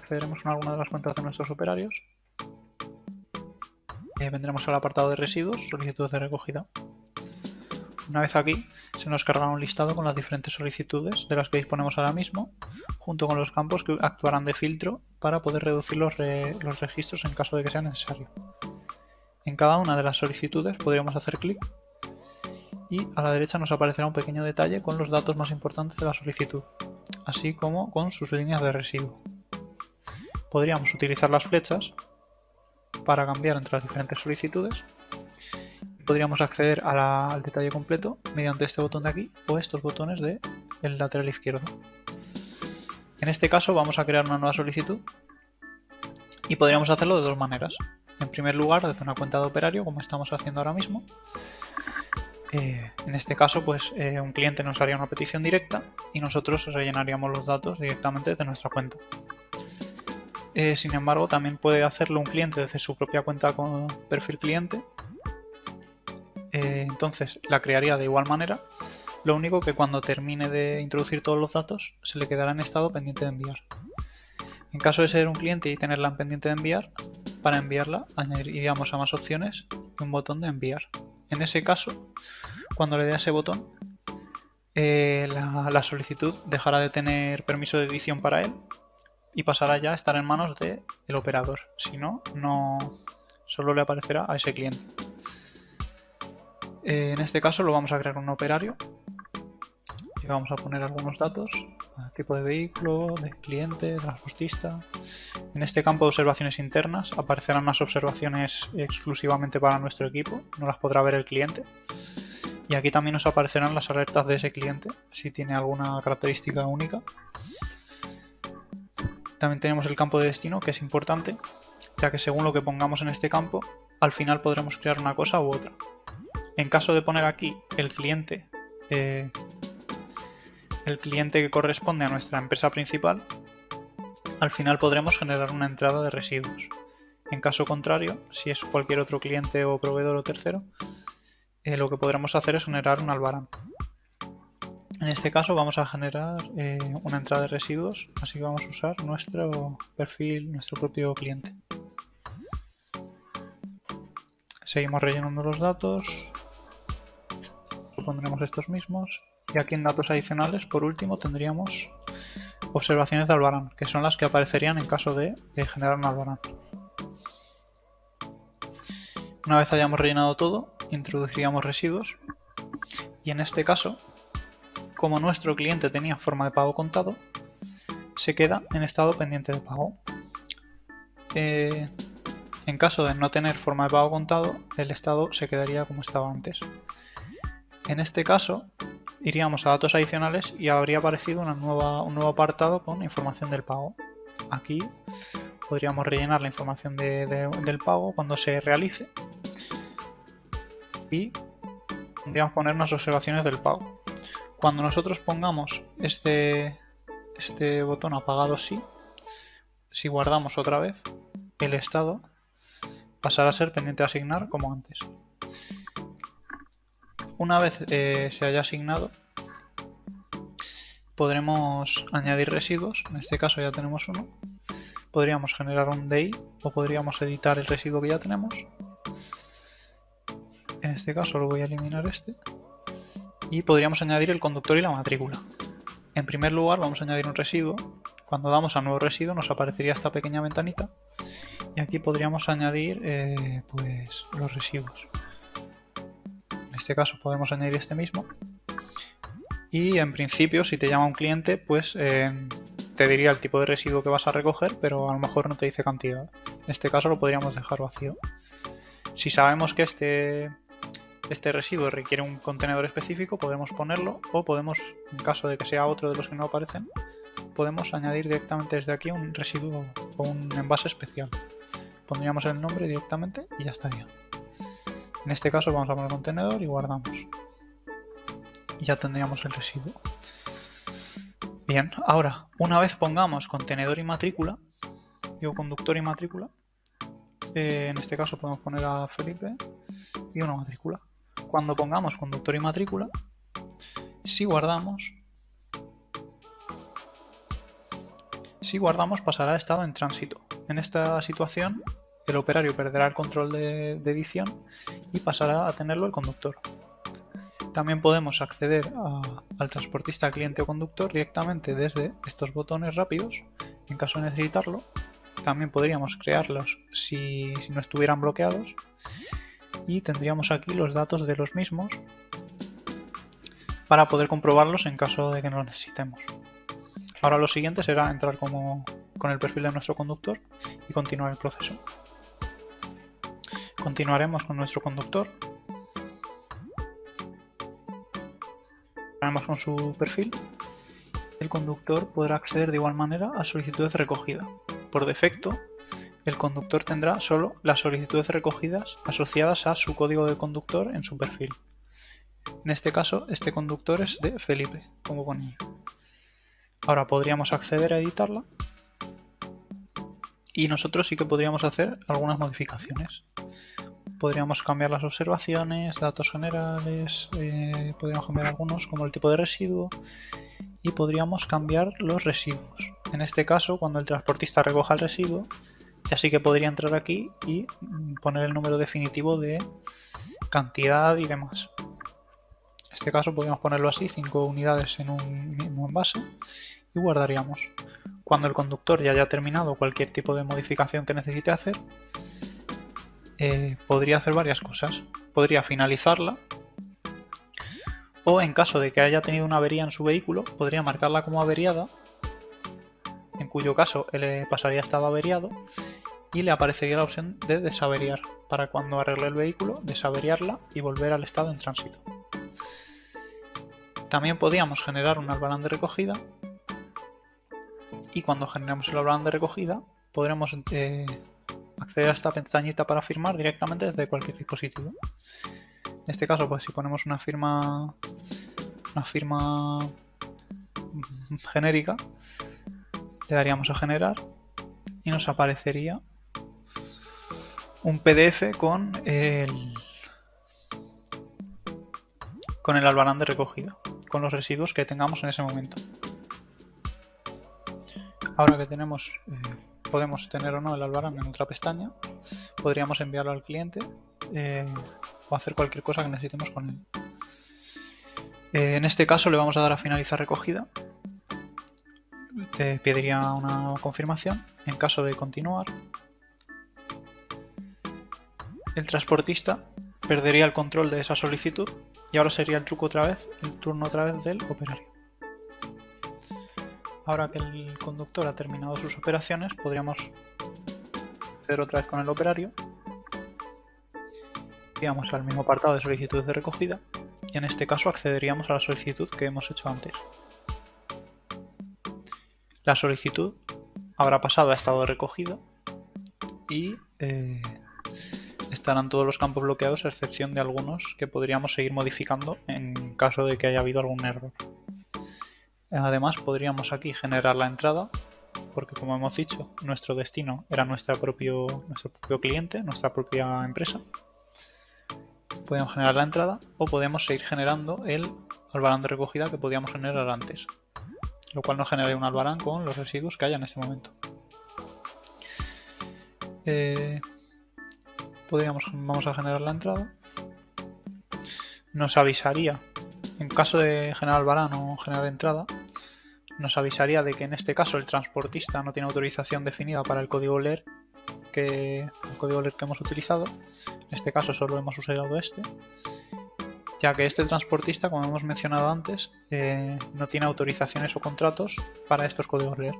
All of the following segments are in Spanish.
accederemos a alguna de las cuentas de nuestros operarios. Vendremos al apartado de residuos, solicitudes de recogida. Una vez aquí, se nos cargará un listado con las diferentes solicitudes de las que disponemos ahora mismo, junto con los campos que actuarán de filtro para poder reducir los registros en caso de que sea necesario. En cada una de las solicitudes podríamos hacer clic y a la derecha nos aparecerá un pequeño detalle con los datos más importantes de la solicitud, así como con sus líneas de residuo. Podríamos utilizar las flechas para cambiar entre las diferentes solicitudes. Podríamos acceder al detalle completo mediante este botón de aquí o estos botones del lateral izquierdo. En este caso vamos a crear una nueva solicitud y podríamos hacerlo de dos maneras. En primer lugar, desde una cuenta de operario, como estamos haciendo ahora mismo. En este caso, pues un cliente nos haría una petición directa y nosotros rellenaríamos los datos directamente desde nuestra cuenta. Sin embargo, también puede hacerlo un cliente desde su propia cuenta con perfil cliente. Entonces la crearía de igual manera, lo único que cuando termine de introducir todos los datos se le quedará en estado pendiente de enviar. En caso de ser un cliente y tenerla en pendiente de enviar, para enviarla añadiríamos a más opciones un botón de enviar. En ese caso, cuando le dé a ese botón, la solicitud dejará de tener permiso de edición para él y pasará ya a estar en manos del operador. Si no, solo le aparecerá a ese cliente. En este caso lo vamos a crear un operario y vamos a poner algunos datos, tipo de vehículo, de cliente, transportista. En este campo de observaciones internas aparecerán unas observaciones exclusivamente para nuestro equipo, no las podrá ver el cliente. Y aquí también nos aparecerán las alertas de ese cliente, si tiene alguna característica única. También tenemos el campo de destino, que es importante, ya que según lo que pongamos en este campo, al final podremos crear una cosa u otra. En caso de poner aquí el cliente que corresponde a nuestra empresa principal, al final podremos generar una entrada de residuos. En caso contrario, si es cualquier otro cliente o proveedor o tercero, lo que podremos hacer es generar un albarán. En este caso vamos a generar una entrada de residuos, así que vamos a usar nuestro perfil, nuestro propio cliente. Seguimos rellenando los datos. Pondremos estos mismos y aquí en datos adicionales por último tendríamos observaciones de albarán, que son las que aparecerían en caso de generar un albarán. Una vez hayamos rellenado todo, introduciríamos residuos y en este caso, como nuestro cliente tenía forma de pago contado, se queda en estado pendiente de pago. En caso de no tener forma de pago contado, el estado se quedaría como estaba antes. En este caso, iríamos a datos adicionales y habría aparecido un nuevo apartado con información del pago. Aquí podríamos rellenar la información del pago cuando se realice y podríamos poner unas observaciones del pago. Cuando nosotros pongamos este botón apagado sí, si guardamos otra vez, el estado pasará a ser pendiente de asignar como antes. Una vez se haya asignado, podremos añadir residuos. En este caso ya tenemos uno. Podríamos generar un DI o podríamos editar el residuo que ya tenemos. En este caso lo voy a eliminar y podríamos añadir el conductor y la matrícula. En primer lugar vamos a añadir un residuo. Cuando damos a nuevo residuo nos aparecería esta pequeña ventanita y aquí podríamos añadir pues los residuos. En este caso podemos añadir este mismo y en principio si te llama un cliente pues te diría el tipo de residuo que vas a recoger, pero a lo mejor no te dice cantidad. En este caso lo podríamos dejar vacío. Si sabemos que este residuo requiere un contenedor específico, podemos ponerlo o podemos, en caso de que sea otro de los que no aparecen, podemos añadir directamente desde aquí un residuo o un envase especial. Pondríamos el nombre directamente y ya estaría. En este caso vamos a poner contenedor y guardamos. Y ya tendríamos el residuo. Bien, ahora, una vez pongamos contenedor y matrícula, digo conductor y matrícula, en este caso podemos poner a Felipe y una matrícula. Cuando pongamos conductor y matrícula, si guardamos, Si guardamos, pasará a estado en tránsito. En esta situación, el operario perderá el control de edición y pasará a tenerlo el conductor. También podemos acceder al transportista cliente o conductor directamente desde estos botones rápidos, en caso de necesitarlo. También podríamos crearlos si no estuvieran bloqueados, y tendríamos aquí los datos de los mismos para poder comprobarlos en caso de que no los necesitemos. Ahora lo siguiente será entrar con el perfil de nuestro conductor y continuar el proceso. Continuaremos con nuestro conductor. Entraremos con su perfil. El conductor podrá acceder de igual manera a solicitudes de recogida. Por defecto, el conductor tendrá solo las solicitudes recogidas asociadas a su código de conductor en su perfil. En este caso, este conductor es de Felipe, como ponía. Ahora podríamos acceder a editarla y nosotros sí que podríamos hacer algunas modificaciones. Podríamos cambiar las observaciones, datos generales, podríamos cambiar algunos como el tipo de residuo y podríamos cambiar los residuos. En este caso, cuando el transportista recoja el residuo, ya sí que podría entrar aquí y poner el número definitivo de cantidad y demás. En este caso podríamos ponerlo así, 5 unidades en un mismo envase, y guardaríamos. Cuando el conductor ya haya terminado cualquier tipo de modificación que necesite hacer, podría hacer varias cosas. Podría finalizarla, o en caso de que haya tenido una avería en su vehículo, podría marcarla como averiada, en cuyo caso le pasaría a estado averiado y le aparecería la opción de desaveriar, para cuando arregle el vehículo, desaveriarla y volver al estado en tránsito. También podíamos generar un albarán de recogida, y cuando generemos el albarán de recogida podremos acceder a esta pestañita para firmar directamente desde cualquier dispositivo. En este caso, pues si ponemos una firma genérica, le daríamos a generar y nos aparecería un PDF con el albarán de recogida, con los residuos que tengamos en ese momento. Ahora que tenemos, podemos tener o no el albarán en otra pestaña, podríamos enviarlo al cliente o hacer cualquier cosa que necesitemos con él. En este caso le vamos a dar a finalizar recogida. Te pediría una confirmación. En caso de continuar, el transportista perdería el control de esa solicitud y ahora sería el turno otra vez del operario. Ahora que el conductor ha terminado sus operaciones, podríamos hacer otra vez con el operario. Iríamos al mismo apartado de solicitudes de recogida y en este caso accederíamos a la solicitud que hemos hecho antes. La solicitud habrá pasado a estado de recogida y estarán todos los campos bloqueados a excepción de algunos que podríamos seguir modificando en caso de que haya habido algún error. Además podríamos aquí generar la entrada, porque como hemos dicho, nuestro destino era nuestro propio cliente, nuestra propia empresa. Podemos generar la entrada o podemos seguir generando el albarán de recogida que podíamos generar antes, lo cual nos generaría un albarán con los residuos que haya en este momento. Vamos a generar la entrada. Nos avisaría, en caso de generar albarán o generar entrada, nos avisaría de que en este caso el transportista no tiene autorización definida para el código LER que hemos utilizado. En este caso solo hemos usado este, ya que este transportista, como hemos mencionado antes, no tiene autorizaciones o contratos para estos códigos LER,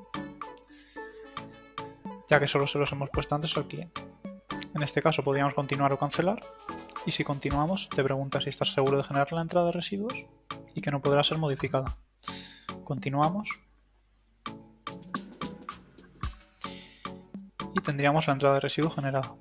ya que solo se los hemos puesto antes al cliente. En este caso podríamos continuar o cancelar, y si continuamos te pregunta si estás seguro de generar la entrada de residuos y que no podrá ser modificada. Continuamos y tendríamos la entrada de residuos generada.